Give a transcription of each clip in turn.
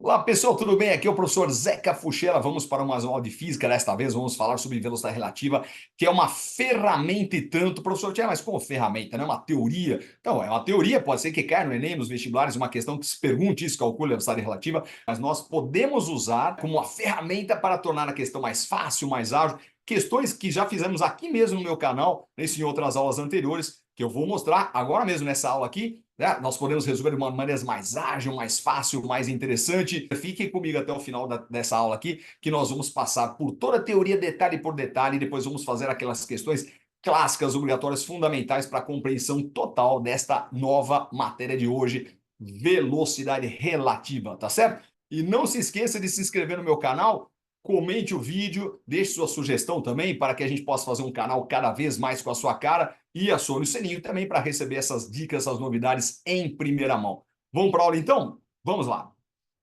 Olá pessoal, tudo bem? Aqui é o professor Zeca Fuchella. Vamos para mais uma aula de física. Desta vez vamos falar sobre velocidade relativa, que é uma ferramenta e tanto. Professor, mas como ferramenta, não é uma teoria? Então, é uma teoria, pode ser que caia no Enem, nos vestibulares, uma questão que se pergunte isso, calcule a velocidade relativa, mas nós podemos usar como uma ferramenta para tornar a questão mais fácil, mais ágil. Questões que já fizemos aqui mesmo no meu canal, nesse em outras aulas anteriores, que eu vou mostrar agora mesmo nessa aula aqui. Nós podemos resolver de uma maneira mais ágil, mais fácil, mais interessante. Fiquem comigo até o final dessa aula aqui, que nós vamos passar por toda a teoria detalhe por detalhe e depois vamos fazer aquelas questões clássicas, obrigatórias, fundamentais para a compreensão total desta nova matéria de hoje, velocidade relativa, tá certo? E não se esqueça de se inscrever no meu canal, comente o vídeo, deixe sua sugestão também para que a gente possa fazer um canal cada vez mais com a sua cara e acione o sininho também para receber essas dicas, essas novidades em primeira mão. Vamos para a aula então? Vamos lá.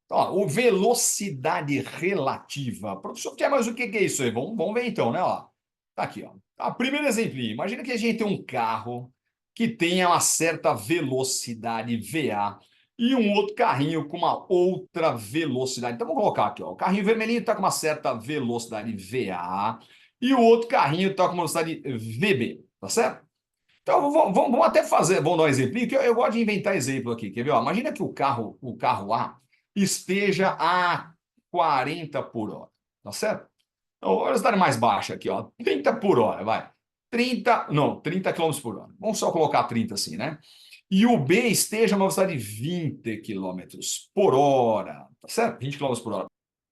Ó, o velocidade relativa. Professor, mas o que é isso aí? Vamos ver então, né? Ó, tá aqui, ó. Tá, primeiro exemplinho. Imagina que a gente tem um carro que tenha uma certa velocidade VA e um outro carrinho com uma outra velocidade. Então vamos colocar aqui, ó. O carrinho vermelhinho está com uma certa velocidade VA e o outro carrinho está com uma velocidade VB, tá certo? Então vamos até fazer, vamos dar um exemplinho, que eu gosto de inventar exemplo aqui. Quer ver? Ó, imagina que o carro A esteja a 40 por hora, tá certo? Então, a velocidade mais baixa aqui, ó, 30 por hora, vai. 30, não, 30 quilômetros por hora. Vamos só colocar 30 assim, né? E o B esteja a uma velocidade de 20 quilômetros por hora, tá certo? 20 quilômetros por hora.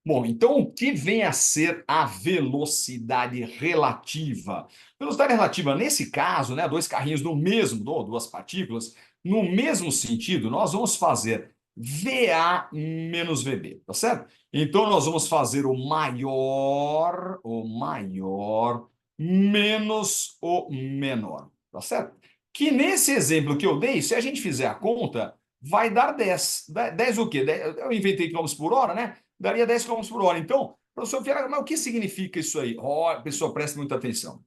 Bom, então o que vem a ser a velocidade relativa? Velocidade relativa, nesse caso, né, dois carrinhos no mesmo, duas partículas, no mesmo sentido, nós vamos fazer VA menos VB, tá certo? Então nós vamos fazer o maior menos o menor, tá certo? Que nesse exemplo que eu dei, se a gente fizer a conta, vai dar 10. 10 o quê? Eu inventei quilômetros por hora, né? Daria 10 quilômetros por hora. Então, professor Fiera, mas o que significa isso aí? Ó, pessoal, preste muita atenção.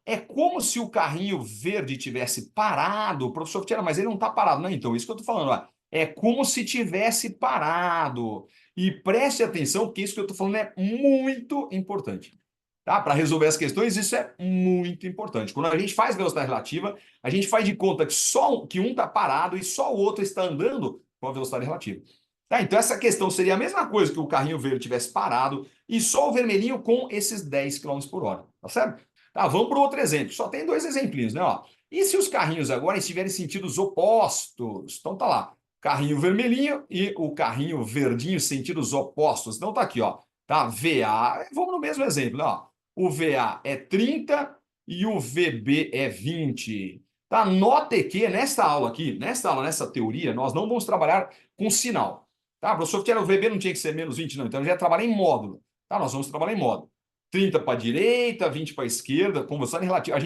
É como se o carrinho verde tivesse parado. Professor Fiera, mas ele não está parado. Não, então, isso que eu estou falando. Ó. É como se tivesse parado. E preste atenção, porque isso que eu estou falando é muito importante. Tá? Para resolver as questões, isso é muito importante. Quando a gente faz velocidade relativa, a gente faz de conta que só que um está parado e só o outro está andando com a velocidade relativa. Tá? Então, essa questão seria a mesma coisa que o carrinho verde tivesse parado e só o vermelhinho com esses 10 quilômetros por hora. Tá certo? Tá, vamos para outro exemplo. Só tem dois exemplinhos, né? Ó. E se os carrinhos agora estiverem em sentidos opostos? Então tá lá. Carrinho vermelhinho e o carrinho verdinho, sentidos opostos. Então tá aqui, ó. Tá? VA. Vamos no mesmo exemplo, né? Ó. O VA é 30 e o VB é 20. Tá? Note que nesta aula aqui, nessa teoria, nós não vamos trabalhar com sinal. Tá, professor, que era o VB não tinha que ser menos 20, não. Então, já trabalha em módulo. Tá, nós vamos trabalhar em módulo. 30 para a direita, 20 para a esquerda, com velocidade relativa.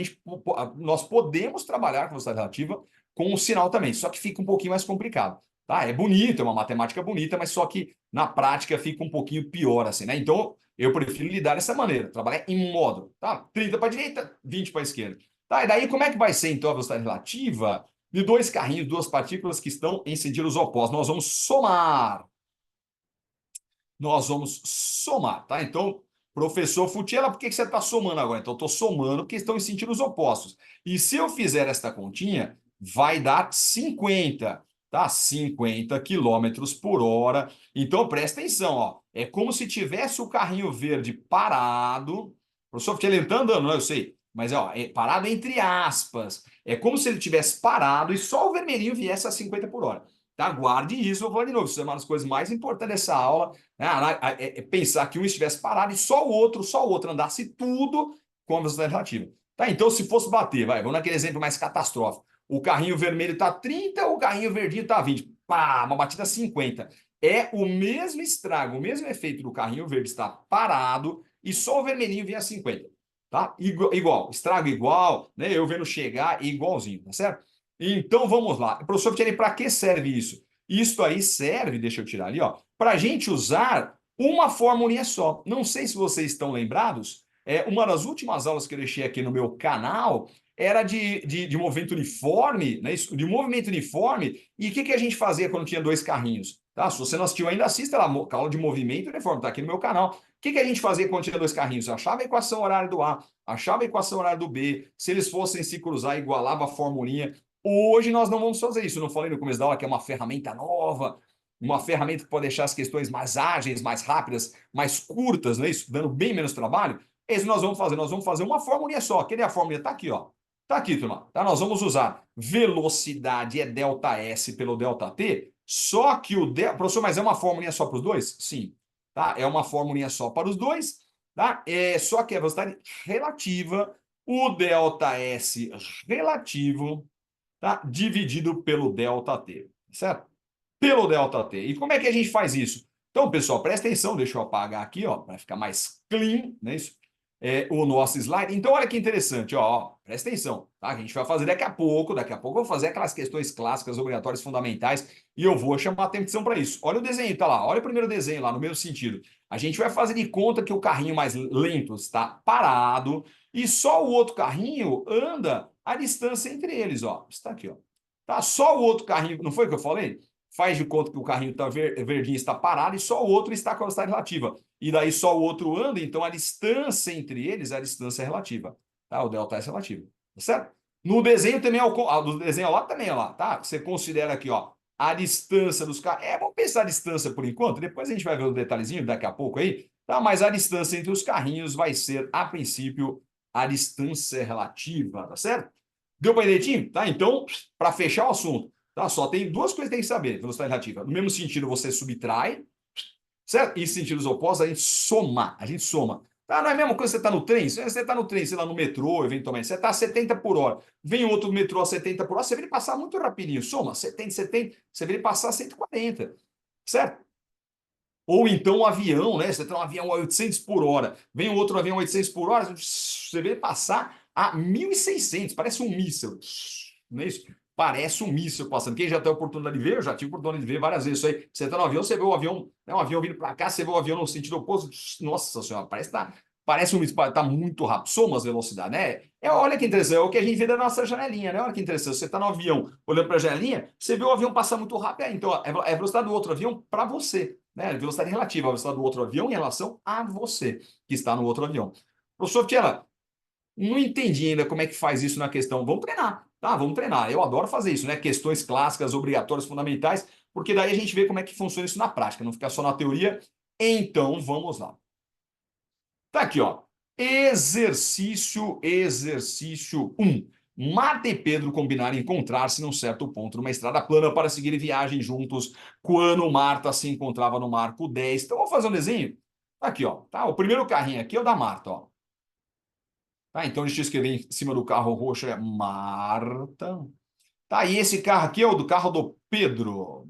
Nós podemos trabalhar com velocidade relativa com o sinal também, só que fica um pouquinho mais complicado. Tá? É bonito, é uma matemática bonita, mas só que na prática fica um pouquinho pior, assim, né? Então, eu prefiro lidar dessa maneira, trabalhar em módulo. Tá? 30 para a direita, 20 para a esquerda. Tá? E daí, como é que vai ser, então, a velocidade relativa? De dois carrinhos, duas partículas que estão em sentidos opostos. Nós vamos somar. Nós vamos somar, tá? Então, professor Futiela, por que você está somando agora? Então, eu estou somando porque estão em sentidos opostos. E se eu fizer esta continha, vai dar 50, tá? 50 quilômetros por hora. Então, presta atenção, ó. É como se tivesse o carrinho verde parado. Professor Futiela, ele está andando, não, eu sei. Mas, ó, é parado entre aspas. É como se ele tivesse parado e só o vermelhinho viesse a 50 por hora. Tá? Guarde isso, eu vou falar de novo. Isso é uma das coisas mais importantes dessa aula, né? É pensar que um estivesse parado e só o outro andasse tudo com a velocidade relativa. Tá? Então, se fosse bater, vamos naquele exemplo mais catastrófico. O carrinho vermelho está 30, o carrinho verdinho está 20. Pá, uma batida 50. É o mesmo estrago, o mesmo efeito do carrinho verde estar parado e só o vermelhinho vinha a 50. Tá? Igual, estrago igual, né? Eu vendo chegar igualzinho, tá certo? Então vamos lá. Professor Thierry, para que serve isso? Isso aí serve, deixa eu tirar ali, ó, para a gente usar uma formulinha só. Não sei se vocês estão lembrados, uma das últimas aulas que eu deixei aqui no meu canal era de movimento uniforme, né? De movimento uniforme. E o que a gente fazia quando tinha dois carrinhos? Tá? Se você não assistiu ainda, assista lá, aula de movimento uniforme, está aqui no meu canal. O que a gente fazia quando tinha dois carrinhos? Achava a equação horária do A, achava a equação horária do B. Se eles fossem se cruzar, igualava a formulinha. Hoje nós não vamos fazer isso. Eu não falei no começo da aula que é uma ferramenta nova, uma ferramenta que pode deixar as questões mais ágeis, mais rápidas, mais curtas, não é isso? Dando bem menos trabalho. Esse nós vamos fazer. Nós vamos fazer uma formulinha só. Cadê a formulinha? Está aqui, ó. Está aqui, turma. Tá? Nós vamos usar velocidade é ΔS pelo ΔT. Só que professor, mas é uma formulinha só para os dois? Sim. Tá? É uma formulinha só para os dois. Tá? Só que a velocidade relativa, o ΔS relativo, tá? Dividido pelo ΔT. Certo? Pelo ΔT. E como é que a gente faz isso? Então, pessoal, presta atenção, deixa eu apagar aqui, ó, para ficar mais clean, não é isso? O nosso slide. Então, olha que interessante, ó, presta atenção, tá? A gente vai fazer daqui a pouco eu vou fazer aquelas questões clássicas, obrigatórias, fundamentais, e eu vou chamar a atenção para isso. Olha o desenho, tá lá, olha o primeiro desenho lá, no mesmo sentido. A gente vai fazer de conta que o carrinho mais lento está parado e só o outro carrinho anda a distância entre eles, ó. Está aqui, ó. Tá? Só o outro carrinho, não foi o que eu falei? Faz de conta que o carrinho tá verdinho está parado e só o outro está com a velocidade relativa. E daí só o outro anda, então a distância entre eles é a distância relativa. Tá? O ΔS relativo. Tá certo? No desenho também, no desenho lá também, ó lá, tá? Você considera aqui, ó, a distância dos carros. Vamos pensar a distância por enquanto, depois a gente vai ver o detalhezinho daqui a pouco aí, tá? Mas a distância entre os carrinhos vai ser, a princípio, a distância relativa, tá certo? Deu para entender? Tá? Então, para fechar o assunto, tá? Só tem duas coisas que tem que saber, velocidade relativa. No mesmo sentido, você subtrai, certo? E em sentidos opostos, a gente soma. A gente soma. Tá? Não é a mesma coisa que você está no trem? Se você está no trem, sei lá, no metrô, eventualmente, você está a 70 por hora. Vem outro metrô a 70 por hora, você vê ele passar muito rapidinho. Soma, 70, 70, você vê ele passar a 140, certo? Ou então um avião, né? Você tem um avião a 800 por hora, vem outro avião a 800 por hora, você vê passar a 1.600, parece um míssil. Não é isso? Parece um míssil passando. Quem já tem a oportunidade de ver, eu já tive a oportunidade de ver várias vezes isso aí. Você está no avião, você vê o avião, né, um avião vindo para cá, você vê o avião no sentido oposto. Nossa senhora, parece um míssil, está muito rápido. Soma as velocidades, né? Olha que interessante, é o que a gente vê da nossa janelinha, né? Olha que interessante. Você está no avião, olhando para a janelinha, você vê o avião passar muito rápido. Então, é a velocidade do outro avião para você, né? Velocidade relativa, a velocidade do outro avião em relação a você, que está no outro avião. Professor Fiela, não entendi ainda como é que faz isso na questão. Vamos treinar, tá? Vamos treinar. Eu adoro fazer isso, né? Questões clássicas, obrigatórias, fundamentais, porque daí a gente vê como é que funciona isso na prática, não ficar só na teoria. Então, vamos lá. Tá aqui, ó. Exercício 1. Marta e Pedro combinaram encontrar-se num certo ponto numa estrada plana para seguir viagem juntos quando Marta se encontrava no marco 10. Então, vamos fazer um desenho? Tá aqui, ó. Tá? O primeiro carrinho aqui é o da Marta, ó. Tá? Então, deixa eu escrever em cima do carro roxo, é Marta. Tá? E esse carro aqui é o do carro do Pedro.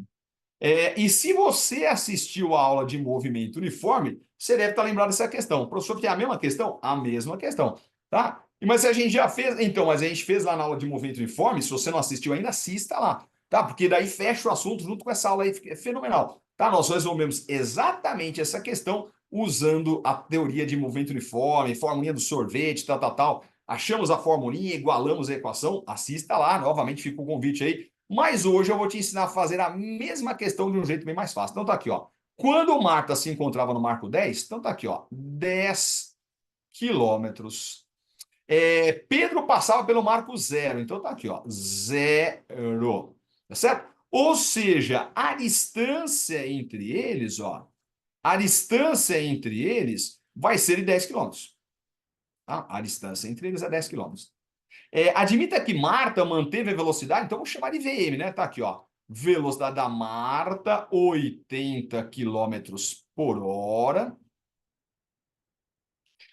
E se você assistiu a aula de movimento uniforme, você deve estar lembrado dessa questão. O professor tem a mesma questão? A mesma questão, tá? Mas a gente já fez, então, mas a gente fez lá na aula de movimento uniforme, se você não assistiu ainda, assista lá, tá? Porque daí fecha o assunto junto com essa aula aí, é fenomenal, tá? Nós resolvemos exatamente essa questão usando a teoria de movimento uniforme, formulinha do sorvete, tal, tal, tal. Achamos a formulinha, igualamos a equação, assista lá, novamente fica o convite aí. Mas hoje eu vou te ensinar a fazer a mesma questão de um jeito bem mais fácil. Então tá aqui, ó. Quando Marta se encontrava no marco 10, então tá aqui, ó, 10 quilômetros. Pedro passava pelo marco 0, então tá aqui, ó, 0. Tá certo? Ou seja, a distância entre eles, ó, a distância entre eles vai ser de 10 quilômetros. Tá? A distância entre eles é 10 quilômetros. Admita que Marta manteve a velocidade, então vou chamar de VM, né? Tá aqui, ó. Velocidade da Marta, 80 quilômetros por hora.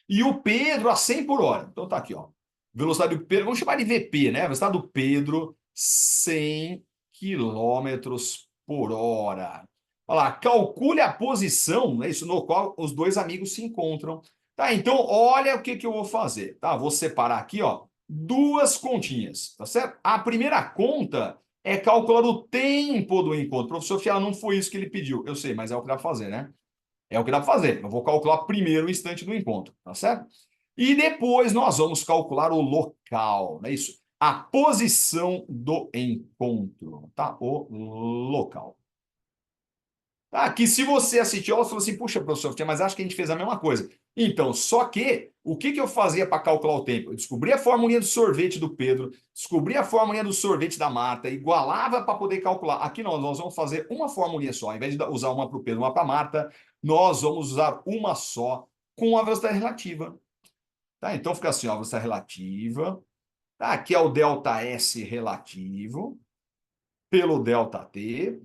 E o Pedro a 100 por hora. Então tá aqui, ó. Velocidade do Pedro, vamos chamar de VP, né? Velocidade do Pedro, 100 quilômetros por hora. Olha lá, calcule a posição, né, isso no qual os dois amigos se encontram. Tá, então olha o que que eu vou fazer, tá? Vou separar aqui, ó, duas continhas, tá certo? A primeira conta é calcular o tempo do encontro. Professor Fiala, não foi isso que ele pediu. Eu sei, mas é o que dá pra fazer, né? É o que dá para fazer. Eu vou calcular primeiro o instante do encontro, tá certo? E depois nós vamos calcular o local, não é isso? A posição do encontro, tá? O local. Tá? Que se você assistiu, você falou assim, puxa, professor, mas acho que a gente fez a mesma coisa. Então, só que, o que que eu fazia para calcular o tempo? Eu descobri a formulinha do sorvete do Pedro, descobri a formulinha do sorvete da Marta, igualava para poder calcular. Aqui nós vamos fazer uma formulinha só. Ao invés de usar uma para o Pedro, uma para a Marta, nós vamos usar uma só com a velocidade relativa. Tá? Então, fica assim, ó, a velocidade relativa. Tá? Aqui é o delta S relativo pelo delta T.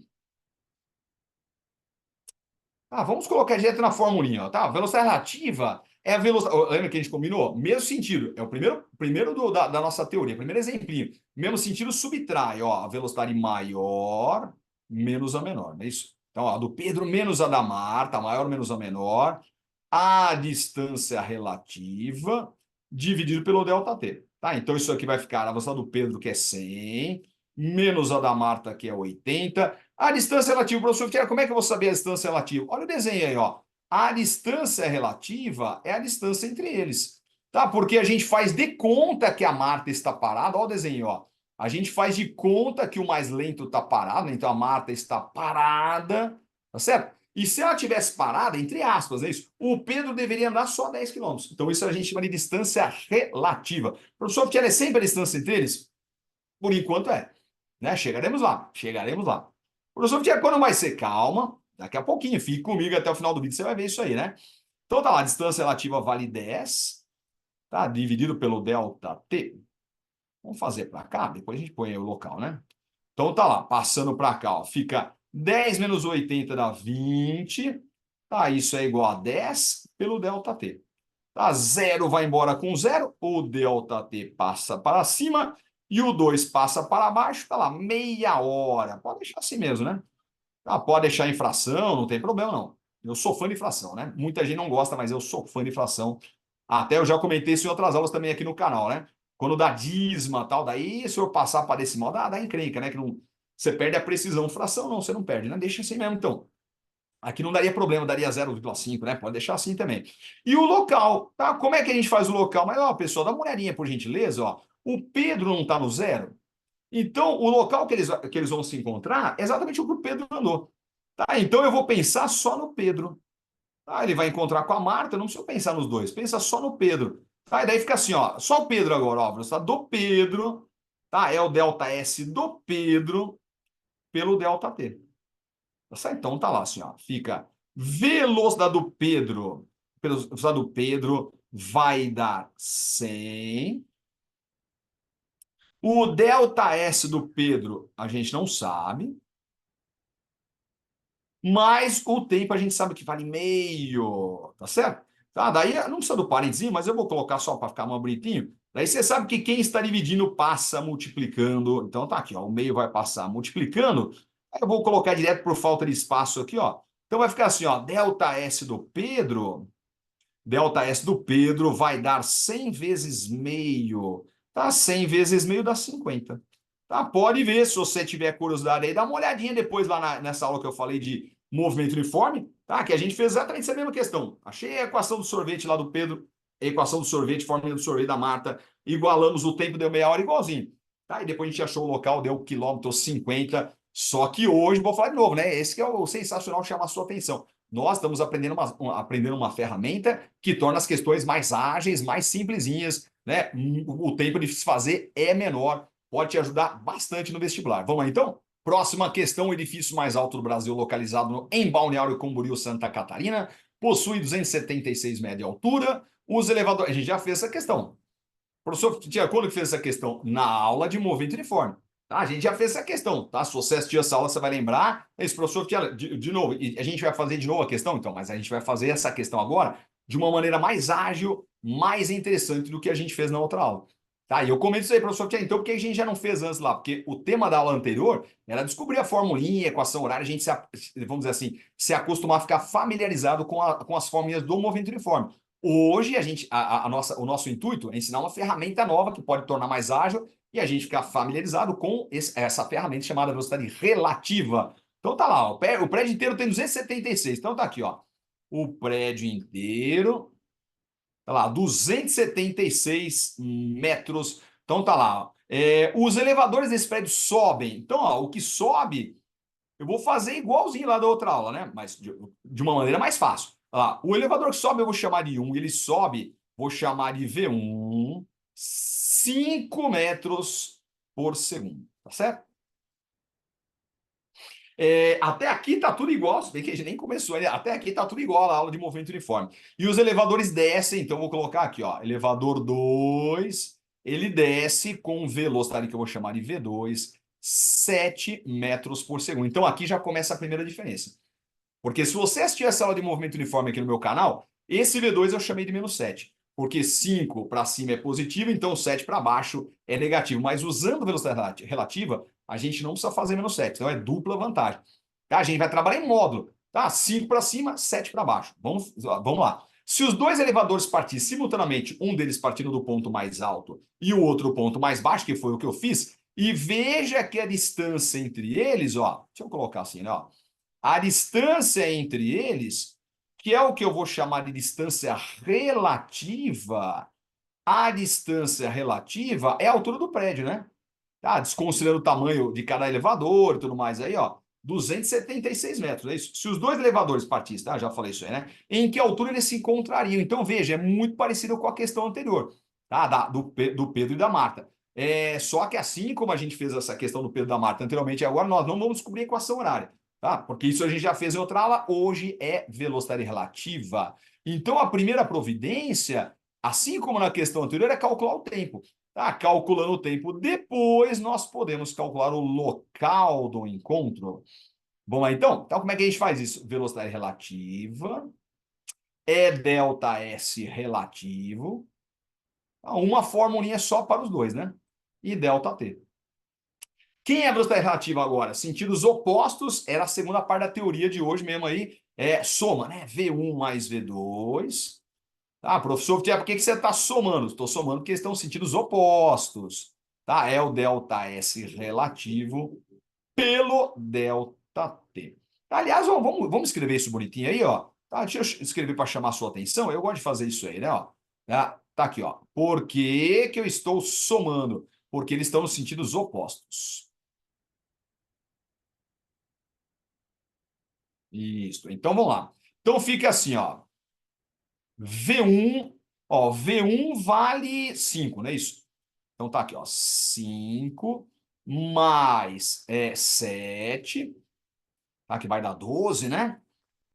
Ah, vamos colocar direto na formulinha, ó, tá? Velocidade relativa é a velocidade. Lembra que a gente combinou? Mesmo sentido. É o primeiro da nossa teoria, primeiro exemplinho. Mesmo sentido, subtrai, ó, a velocidade maior menos a menor, não é isso? Então, ó, a do Pedro menos a da Marta, maior menos a menor, a distância relativa dividido pelo ΔT. Tá? Então, isso aqui vai ficar a velocidade do Pedro, que é 100, menos a da Marta, que é 80. A distância relativa, professor, como é que eu vou saber a distância relativa? Olha o desenho aí, ó. A distância relativa é a distância entre eles. Tá? Porque a gente faz de conta que a Marta está parada. Olha o desenho, ó. A gente faz de conta que o mais lento está parado, né? Então a Marta está parada, tá certo? E se ela tivesse parada, entre aspas, é isso, o Pedro deveria andar só 10 quilômetros. Então isso a gente chama de distância relativa. Professor, que ela é sempre a distância entre eles? Por enquanto é. Né? Chegaremos lá, chegaremos lá. Professor, quando vai ser? Calma, daqui a pouquinho, fique comigo até o final do vídeo, você vai ver isso aí, né? Então tá lá, a distância relativa vale 10, tá? Dividido pelo delta T. Vamos fazer para cá, depois a gente põe o local, né? Então tá lá, passando para cá, ó, fica 10 menos 80 dá 20. Tá, isso é igual a 10 pelo ΔT. Tá, zero vai embora com zero, o ΔT passa para cima e o 2 passa para baixo. Tá lá, meia hora. Pode deixar assim mesmo, né? Ah, pode deixar em fração, não tem problema não. Eu sou fã de fração, né? Muita gente não gosta, mas eu sou fã de fração. Até eu já comentei isso em outras aulas também aqui no canal, né? Quando dá dízima tal, daí se eu passar para decimal, dá encrenca, né? Que não, você perde a precisão. Fração não, você não perde, né? Deixa assim mesmo, então. Aqui não daria problema, daria 0,5, né? Pode deixar assim também. E o local, tá? Como é que a gente faz o local? Mas, ó, pessoal, dá uma olhadinha, por gentileza, ó. O Pedro não está no zero? Então, o local que eles vão se encontrar é exatamente o que o Pedro andou. Tá? Então, eu vou pensar só no Pedro. Tá? Ele vai encontrar com a Marta, não precisa pensar nos dois, pensa só no Pedro. Tá? E daí fica assim, ó, só o Pedro agora, ó, velocidade do Pedro, tá? É o delta S do Pedro pelo delta T. Tá certo? Então, tá lá assim, ó, fica velocidade do Pedro, velocidade do Pedro vai dar 100. O delta S do Pedro, a gente não sabe. Mas o tempo a gente sabe que vale meio, tá certo? Tá, daí não precisa do parênteses, mas eu vou colocar só para ficar mais bonitinho. Daí você sabe que quem está dividindo passa multiplicando. Então tá aqui, ó, o meio vai passar multiplicando. Aí eu vou colocar direto por falta de espaço aqui, ó. Então vai ficar assim, ó, delta S do Pedro vai dar 100 vezes meio. Tá? 100 vezes meio dá 50. Tá? Pode ver, se você tiver curiosidade aí, dá uma olhadinha depois lá nessa aula que eu falei de movimento uniforme, tá? Que a gente fez exatamente essa mesma questão. Achei a equação do sorvete lá do Pedro, a equação do sorvete, fórmula do sorvete da Marta, igualamos o tempo, deu meia hora igualzinho. Tá? E depois a gente achou o local, deu quilômetro 50. Só que hoje, vou falar de novo, né? Esse que é o sensacional que chama a sua atenção. Nós estamos aprendendo uma ferramenta que torna as questões mais ágeis, mais simplesinhas, né? O tempo de se fazer é menor, pode te ajudar bastante no vestibular. Vamos lá, então? Próxima questão: o edifício mais alto do Brasil, localizado em Balneário Camboriú, Santa Catarina, possui 276 metros de altura. Os elevadores. A gente já fez essa questão. O professor Tia, quando que fez essa questão? Na aula de movimento uniforme. Tá? A gente já fez essa questão, tá? Se você assistiu essa aula, você vai lembrar. Esse professor Tia, de novo, e a gente vai fazer de novo a questão, então, mas a gente vai fazer essa questão agora de uma maneira mais ágil, mais interessante do que a gente fez na outra aula. Tá? E eu comento isso aí, professor Tia, então, por que a gente já não fez antes lá? Porque o tema da aula anterior era descobrir a formulinha, a equação horária, a gente, vamos dizer assim, se acostumar a ficar familiarizado com as formulinhas do movimento uniforme. Hoje, o nosso intuito é ensinar uma ferramenta nova que pode tornar mais ágil e a gente ficar familiarizado com essa ferramenta chamada velocidade relativa. Então tá lá, ó, o prédio inteiro tem 276. Então tá aqui, ó. O prédio inteiro, tá lá, 276 metros. Então tá lá, ó. Os elevadores desse prédio sobem. Então, ó, o que sobe eu vou fazer igualzinho lá da outra aula, né? Mas de uma maneira mais fácil. Olha lá, o elevador que sobe eu vou chamar de 1, ele sobe, vou chamar de V1, 5 metros por segundo, tá certo? Até aqui tá tudo igual, se bem que a gente nem começou, até aqui tá tudo igual a aula de movimento uniforme. E os elevadores descem, então vou colocar aqui, ó, elevador 2, ele desce com velocidade que eu vou chamar de V2, 7 metros por segundo. Então aqui já começa a primeira diferença. Porque se você assistir essa aula de movimento uniforme aqui no meu canal, esse V2 eu chamei de -7. Porque 5 para cima é positivo, então 7 para baixo é negativo. Mas usando velocidade relativa, a gente não precisa fazer -7. Então é dupla vantagem. Tá? A gente vai trabalhar em módulo. Tá? 5 para cima, 7 para baixo. Vamos lá. Se os dois elevadores partirem simultaneamente, um deles partindo do ponto mais alto e o outro do ponto mais baixo, que foi o que eu fiz, e veja que a distância entre eles, ó, deixa eu colocar assim, né? Ó, a distância entre eles, que é o que eu vou chamar de distância relativa, a distância relativa é a altura do prédio, né? Tá? Desconsiderando o tamanho de cada elevador e tudo mais aí, ó. 276 metros, é isso? Se os dois elevadores partissem, tá? Já falei isso aí, né? Em que altura eles se encontrariam? Então, veja, é muito parecido com a questão anterior, tá? Do Pedro e da Marta. Só que assim como a gente fez essa questão do Pedro e da Marta anteriormente, agora nós não vamos descobrir a equação horária, tá? Porque isso a gente já fez em outra aula, hoje é velocidade relativa. Então, a primeira providência, assim como na questão anterior, é calcular o tempo. Tá? Calculando o tempo. Depois nós podemos calcular o local do encontro. Vamos lá, então? Então, como é que a gente faz isso? Velocidade relativa é ΔS relativo. Uma formulinha só para os dois, né? E ΔT. Quem é a velocidade relativa agora? Sentidos opostos era a segunda parte da teoria de hoje mesmo aí. Soma, né? V1 mais V2. Ah, professor, por que você está somando? Estou somando porque estão sentidos opostos. Tá? É o ΔS relativo pelo ΔT. Aliás, ó, vamos escrever isso bonitinho aí, ó. Tá? Deixa eu escrever para chamar a sua atenção. Eu gosto de fazer isso aí, né? Ó. Tá aqui, ó. Por que que eu estou somando? Porque eles estão nos sentidos opostos. Isso. Então vamos lá. Então fica assim, ó. V1, ó, V1 vale 5, não é isso? Então tá aqui, ó, 5 mais 7, tá? Que vai dar 12, né?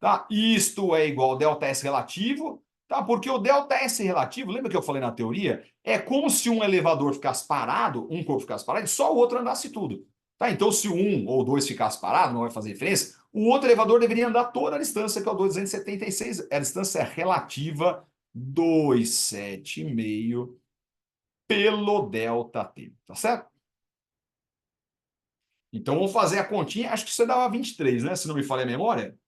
Tá? Isto é igual ao ΔS relativo, tá? Porque o ΔS relativo, lembra que eu falei na teoria? É como se um elevador ficasse parado, um corpo ficasse parado, e só o outro andasse tudo. Tá? Então, se um ou dois ficasse parado, não vai fazer diferença, o outro elevador deveria andar toda a distância, que é o 276, é a distância relativa 2,7,5 pelo ΔT, tá certo? Então, vamos fazer a continha. Acho que isso dava 23, né? Se não me falha a memória.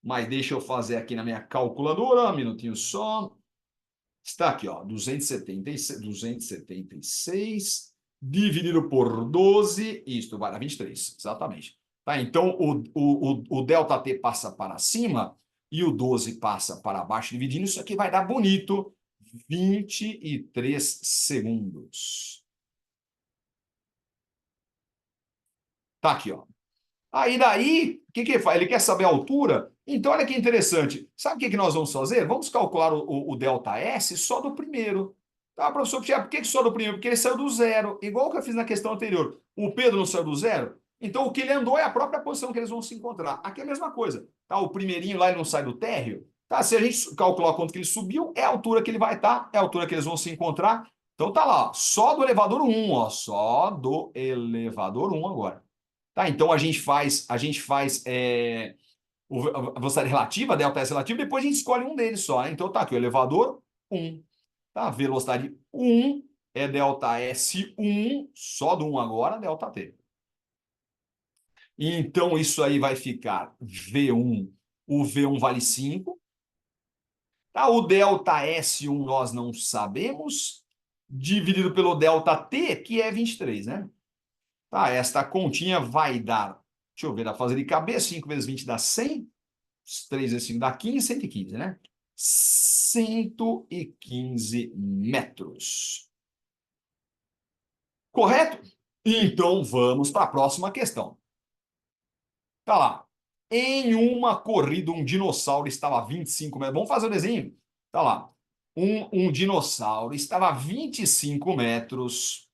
Mas deixa eu fazer aqui na minha calculadora. Um minutinho só. Está aqui, ó. 276 dividido por 12. Isto vai dar 23. Exatamente. Tá? Então, o ΔT passa para cima e o 12 passa para baixo, dividindo. Isso aqui vai dar bonito 23 segundos. Tá aqui, ó. Aí daí, o que que ele faz? Ele quer saber a altura? Então, olha que interessante. Sabe o que que nós vamos fazer? Vamos calcular o ΔS só do primeiro. Tá, professor, por que só do primeiro? Porque ele saiu do zero, igual que eu fiz na questão anterior. O Pedro não saiu do zero? Então, o que ele andou é a própria posição que eles vão se encontrar. Aqui é a mesma coisa. Tá? O primeirinho lá ele não sai do térreo. Tá? Se a gente calcular quanto que ele subiu, é a altura que ele vai estar, é a altura que eles vão se encontrar. Então, tá lá, ó, só do elevador 1, ó, só do elevador 1 agora. Tá, então a gente faz a velocidade relativa, a ΔS relativa, depois a gente escolhe um deles só, né? Então tá aqui, o elevador 1. Tá? Velocidade 1 é ΔS1, só do 1 agora, ΔT. Então isso aí vai ficar V1. O V1 vale 5. Tá? O ΔS1 nós não sabemos, dividido pelo ΔT, que é 23, né? Tá, esta continha vai dar, deixa eu ver, dá pra fazer de cabeça, 5 vezes 20 dá 100, 3 vezes 5 dá 15, 115, né? 115 metros. Correto? Então vamos para a próxima questão. Tá lá. Em uma corrida, um dinossauro estava a 25 metros. Vamos fazer o desenho? Tá lá. Um dinossauro estava a 25 metros,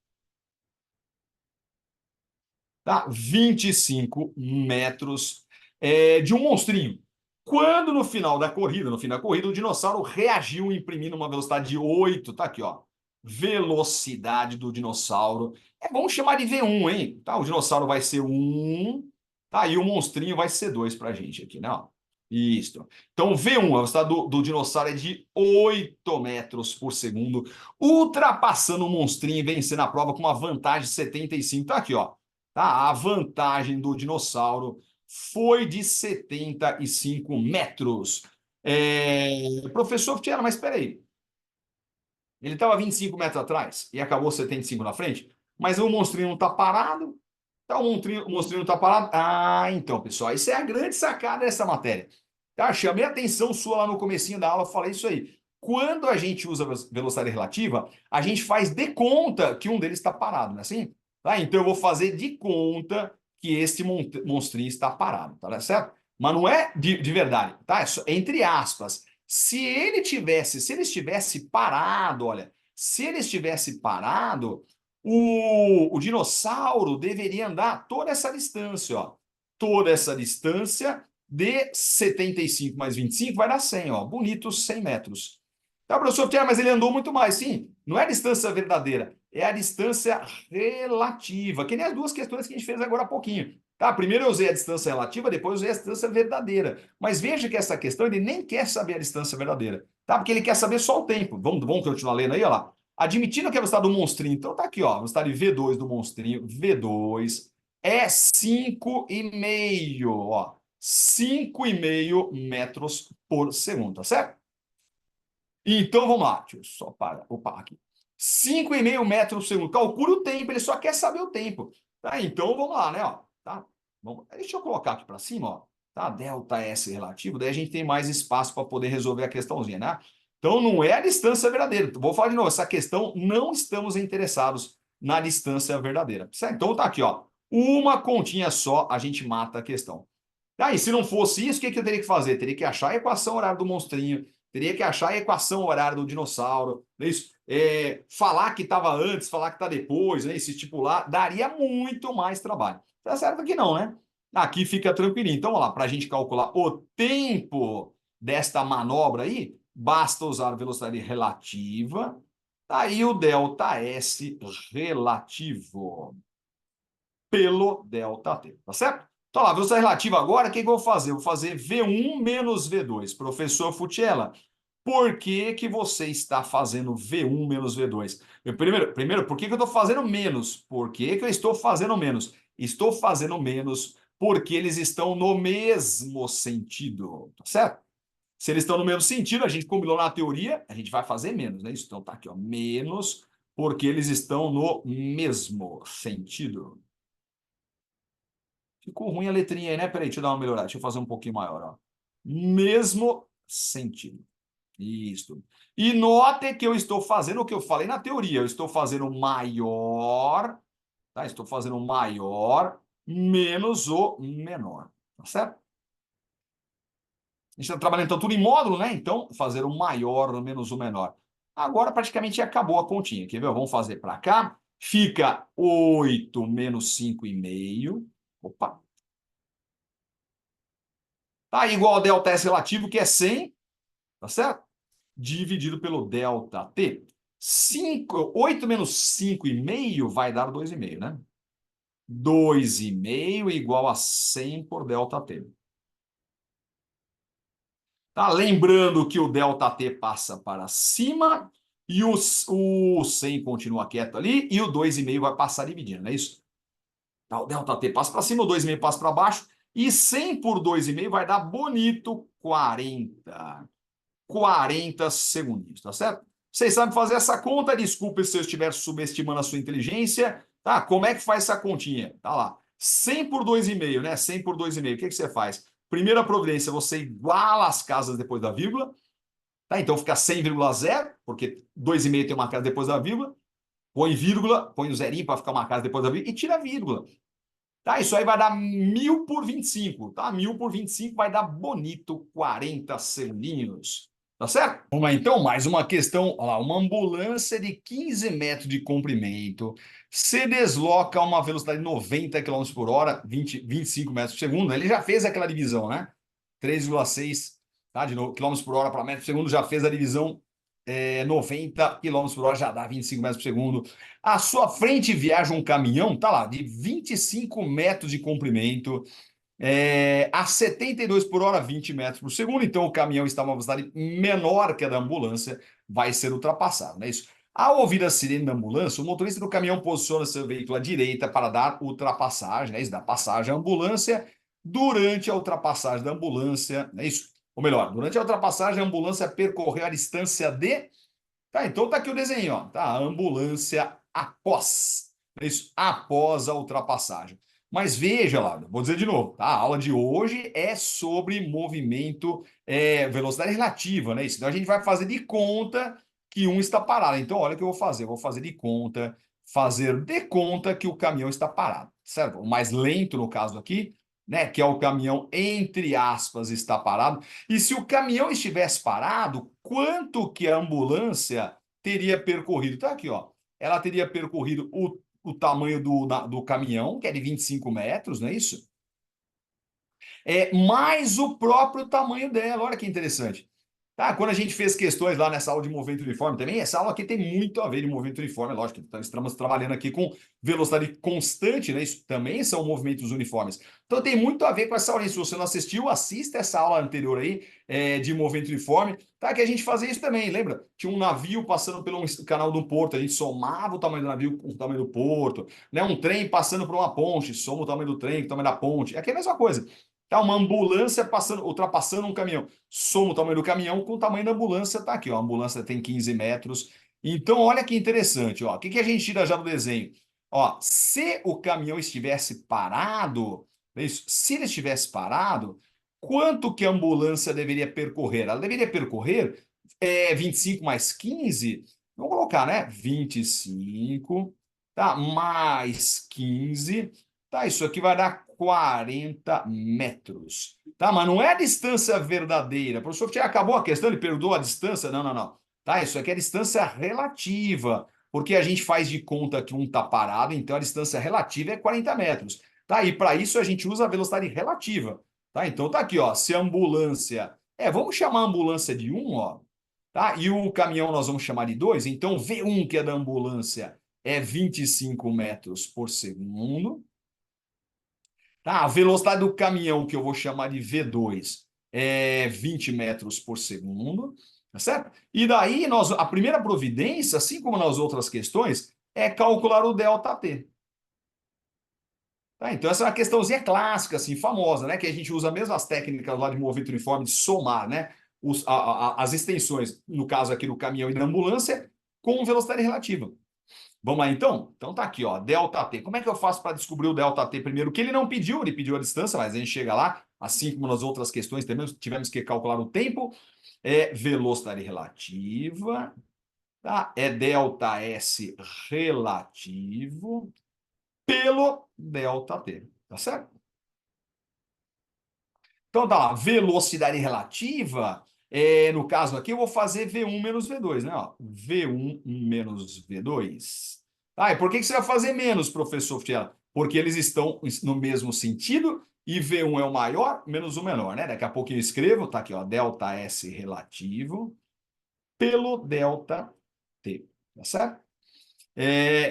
tá? 25 metros de um monstrinho. Quando no final da corrida, no fim da corrida, o dinossauro reagiu imprimindo uma velocidade de 8, tá aqui, ó. Velocidade do dinossauro. Vamos chamar de V1, hein? Tá, o dinossauro vai ser 1, tá? E o monstrinho vai ser 2 pra gente aqui, né? Ó. Isso. Então, V1, a velocidade do dinossauro é de 8 metros por segundo, ultrapassando o monstrinho e vencendo a prova com uma vantagem de 75. Tá aqui, ó. Tá? A vantagem do dinossauro foi de 75 metros. Professor Futiera, mas espera aí. Ele estava 25 metros atrás e acabou 75 na frente, mas o monstrinho não está parado. Tá, o monstrinho não está parado. Ah, então, pessoal, isso é a grande sacada dessa matéria. Tá? Chamei a atenção sua lá no comecinho da aula, falei isso aí. Quando a gente usa velocidade relativa, a gente faz de conta que um deles está parado, não é assim? Tá? Então eu vou fazer de conta que este monstrinho está parado, tá certo? Mas não é de verdade, tá? Entre aspas. Se ele estivesse parado, olha, se ele estivesse parado, o dinossauro deveria andar toda essa distância, ó. Toda essa distância de 75 mais 25 vai dar 100, ó. Bonitos 100 metros. Tá, professor Pierre, mas ele andou muito mais. Sim, não é a distância verdadeira, é a distância relativa, que nem as duas questões que a gente fez agora há pouquinho. Tá, primeiro eu usei a distância relativa, depois eu usei a distância verdadeira. Mas veja que essa questão ele nem quer saber a distância verdadeira, tá? Porque ele quer saber só o tempo. Vamos continuar lendo aí, olha lá. Admitindo que a velocidade do monstrinho, então tá aqui, ó, a velocidade V2 do monstrinho, V2 é 5,5, ó. 5,5 metros por segundo, tá certo? Então vamos lá, deixa eu só parar. Opa, aqui. 5,5 metros por segundo. Calcule o tempo, ele só quer saber o tempo. Tá? Então vamos lá, né? Ó, tá? Deixa eu colocar aqui para cima, ó. Tá? Delta S relativo, daí a gente tem mais espaço para poder resolver a questãozinha, né? Então não é a distância verdadeira. Vou falar de novo, essa questão não estamos interessados na distância verdadeira. Certo? Então tá aqui, ó. Uma continha só, a gente mata a questão. Tá? E se não fosse isso, o que eu teria que fazer? Teria que achar a equação horária do monstrinho, teria que achar a equação horária do dinossauro, não é isso? Falar que estava antes, falar que está depois, né? Se estipular, daria muito mais trabalho. Tá certo que não, né? Aqui fica tranquilinho. Então, vamos lá, para a gente calcular o tempo desta manobra aí, basta usar a velocidade relativa, tá aí o delta S relativo pelo ΔT, tá certo? Então, lá, velocidade relativa agora, o que eu vou fazer? Eu vou fazer V1 menos V2. Professor Futiela, por que que você está fazendo V1 menos V2? Primeiro, por que que eu estou fazendo menos? Por que que eu estou fazendo menos? Estou fazendo menos porque eles estão no mesmo sentido, tá certo? Se eles estão no mesmo sentido, a gente combinou na teoria, a gente vai fazer menos, né? Isso, então tá aqui, ó, menos porque eles estão no mesmo sentido. Ficou ruim a letrinha aí, né? Peraí, deixa eu dar uma melhorada. Deixa eu fazer um pouquinho maior, ó. Mesmo sentido. Isso. E note que eu estou fazendo o que eu falei na teoria. Eu estou fazendo maior, tá? Estou fazendo maior menos o menor. Tá certo? A gente está trabalhando então tudo em módulo, né? Então, fazer o maior menos o menor. Agora praticamente acabou a continha. Quer ver? Vamos fazer para cá. Fica 8 menos 5,5. Opa, tá igual ao delta S relativo, que é 100, tá certo? Dividido pelo delta T. 8 menos 5,5 vai dar 2,5, né? 2,5 igual a 100 por delta T. Tá? Lembrando que o delta T passa para cima e o 100 continua quieto ali e o 2,5 vai passar dividindo, não é isso? Tá, o delta T passa para cima, o 2,5 passa para baixo e 100 por 2,5 vai dar bonito 40 segundinhos, tá certo? Vocês sabem fazer essa conta? Desculpe se eu estiver subestimando a sua inteligência. Tá? Como é que faz essa continha? Tá lá. 100 por 2,5, né? 100 por 2,5. O que que você faz? Primeira providência, você iguala as casas depois da vírgula. Tá? Então fica 100,0, porque 2,5 tem uma casa depois da vírgula. Põe vírgula, põe o zerinho para ficar uma casa depois da vírgula e tira a vírgula. Tá, isso aí vai dar 1.000 por 25, tá? 1.000 por 25 vai dar bonito 40 segundinhos. Tá certo? Vamos lá, então, mais uma questão. Olha lá, uma ambulância de 15 metros de comprimento se desloca a uma velocidade de 90 km por hora, 25 metros por segundo. Ele já fez aquela divisão, né? 3,6, tá? De quilômetros por hora para metro por segundo, já fez a divisão. 90 km por hora já dá 25 metros por segundo. À sua frente viaja um caminhão, tá lá, de 25 metros de comprimento, a 72 por hora, 20 metros por segundo. Então, o caminhão está a uma velocidade menor que a da ambulância, vai ser ultrapassado, não é isso? Ao ouvir a sirene da ambulância, o motorista do caminhão posiciona seu veículo à direita para dar ultrapassagem, né? Isso dá passagem à ambulância. Durante a ultrapassagem da ambulância, é isso? Ou melhor, durante a ultrapassagem, a ambulância percorreu a distância de. Tá, então tá aqui o desenho, ó. Tá, a ambulância após. É isso, após a ultrapassagem. Mas veja lá, vou dizer de novo, tá? A aula de hoje é sobre movimento, velocidade relativa, né? Isso. Então a gente vai fazer de conta que um está parado. Então, olha o que eu vou fazer. Eu vou fazer fazer de conta que o caminhão está parado, certo? O mais lento, no caso aqui, né? Que é o caminhão, entre aspas, está parado. E se o caminhão estivesse parado, quanto que a ambulância teria percorrido? Tá aqui, ó. Ela teria percorrido o tamanho do caminhão, que é de 25 metros, não é isso? Mais o próprio tamanho dela. Olha que interessante. Tá, quando a gente fez questões lá nessa aula de movimento uniforme também, essa aula aqui tem muito a ver de movimento uniforme, lógico, estamos trabalhando aqui com velocidade constante, né? Isso também são movimentos uniformes. Então tem muito a ver com essa aula. Se você não assistiu, assista essa aula anterior aí, de movimento uniforme, tá? Que a gente fazia isso também, lembra? Tinha um navio passando pelo canal do porto, a gente somava o tamanho do navio com o tamanho do porto, né? Um trem passando por uma ponte, soma o tamanho do trem com o tamanho da ponte. É aqui a mesma coisa. Tá, uma ambulância passando, ultrapassando um caminhão. Soma o tamanho do caminhão com o tamanho da ambulância, tá aqui, ó. A ambulância tem 15 metros. Então, olha que interessante, ó. O que a gente tira já do desenho? Ó, se o caminhão estivesse parado, é isso? Se ele estivesse parado, quanto que a ambulância deveria percorrer? Ela deveria percorrer 25 mais 15, vamos colocar, né? 25, tá? Mais 15, tá? Isso aqui vai dar 40 metros. Tá, mas não é a distância verdadeira. O professor já acabou a questão, ele perdoou a distância? Não, não, não. Tá, isso aqui é distância relativa, porque a gente faz de conta que um está parado, então a distância relativa é 40 metros. Tá, e para isso a gente usa a velocidade relativa. Tá, então tá aqui, ó. Se a ambulância. Vamos chamar a ambulância de 1, ó. Tá, e o caminhão nós vamos chamar de 2. Então V1, que é da ambulância, é 25 metros por segundo. Tá, a velocidade do caminhão, que eu vou chamar de V2, é 20 metros por segundo, tá certo? E daí, a primeira providência, assim como nas outras questões, é calcular o ΔT. Tá? Então, essa é uma questãozinha clássica, assim, famosa, né? Que a gente usa mesmo as técnicas lá de movimento uniforme, de somar, né? As extensões, no caso aqui do caminhão e da ambulância, com velocidade relativa. Vamos lá, então? Então tá aqui, ó, ΔT. Como é que eu faço para descobrir o ΔT primeiro? Que ele não pediu, ele pediu a distância, mas a gente chega lá, assim como nas outras questões também, tivemos que calcular o tempo. É velocidade relativa, tá? É ΔS relativo pelo ΔT, tá certo? Então tá lá, velocidade relativa, no caso aqui eu vou fazer V1 menos V2, né? Ó, V1 menos V2. Ah, e por que você vai fazer menos, professor Fiala? Porque eles estão no mesmo sentido e V1 é o maior menos o menor, né? Daqui a pouco eu escrevo, tá aqui, ó, delta S relativo pelo delta T, tá certo?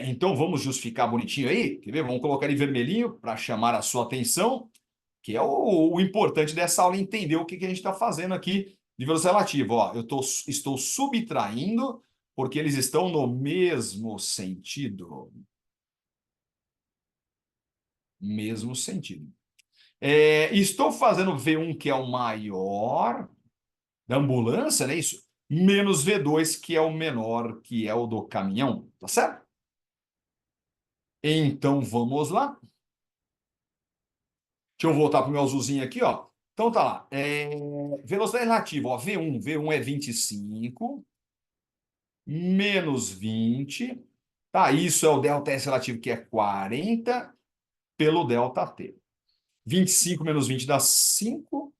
Então vamos justificar bonitinho aí, quer ver? Vamos colocar em vermelhinho para chamar a sua atenção, que é o importante dessa aula, entender o que a gente está fazendo aqui de velocidade relativa. Ó, estou subtraindo porque eles estão no mesmo sentido. Mesmo sentido. Estou fazendo V1, que é o maior da ambulância, né? Isso. Menos V2, que é o menor, que é o do caminhão. Tá certo? Então vamos lá. Deixa eu voltar para o meu azulzinho aqui, ó. Então tá lá. Velocidade relativa, ó, V1. V1 é 25 menos 20. Tá, isso é o delta S relativo, que é 40. pelo ΔT. 25 menos 20 dá 5.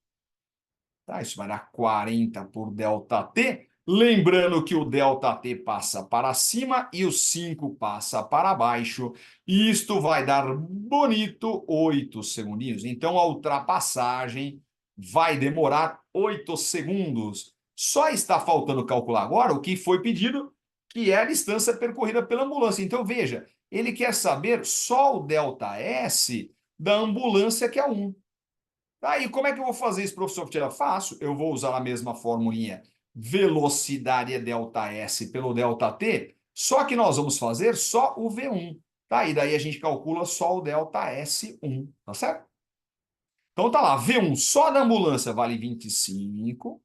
Tá? Isso vai dar 40 por ΔT. Lembrando que o ΔT passa para cima e o 5 passa para baixo. E isto vai dar bonito 8 segundinhos. Então, a ultrapassagem vai demorar 8 segundos. Só está faltando calcular agora o que foi pedido, que é a distância percorrida pela ambulância. Então, veja, ele quer saber só o ΔS da ambulância, que é 1. Aí, como é que eu vou fazer isso, professor Ptila? Fácil, eu vou usar a mesma formulinha. Velocidade é ΔS pelo ΔT, só que nós vamos fazer só o V1. Tá? E daí a gente calcula só o ΔS1, tá certo? Então tá lá, V1 só da ambulância vale 25.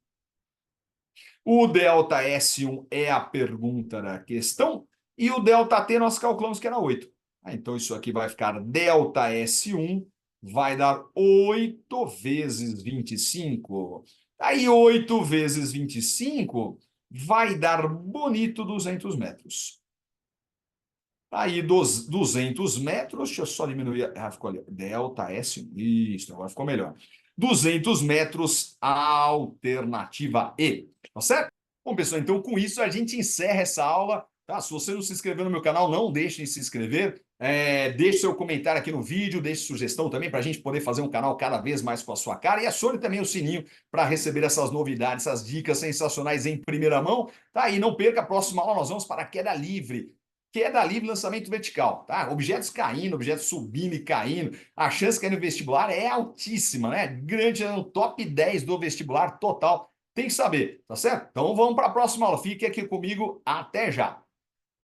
O ΔS1 é a pergunta da questão. E o ΔT nós calculamos que era 8. Então isso aqui vai ficar ΔS1 vai dar 8 vezes 25. Aí 8 vezes 25 vai dar bonito 200 metros. Aí dos 200 metros, deixa eu só diminuir, ficou ali, ΔS1, isso, agora ficou melhor. 200 metros, alternativa E, tá certo? Bom, pessoal, então com isso a gente encerra essa aula. Tá? Se você não se inscreveu no meu canal, não deixe de se inscrever. Deixe seu comentário aqui no vídeo, deixe sugestão também para a gente poder fazer um canal cada vez mais com a sua cara. E acione também o sininho para receber essas novidades, essas dicas sensacionais em primeira mão. Tá? E não perca, a próxima aula nós vamos para a queda livre. Queda livre, lançamento vertical, tá? Objetos caindo, objetos subindo e caindo. A chance de cair no vestibular é altíssima, né? Grande, é no top 10 do vestibular total. Tem que saber, tá certo? Então vamos para a próxima aula. Fique aqui comigo. Até já!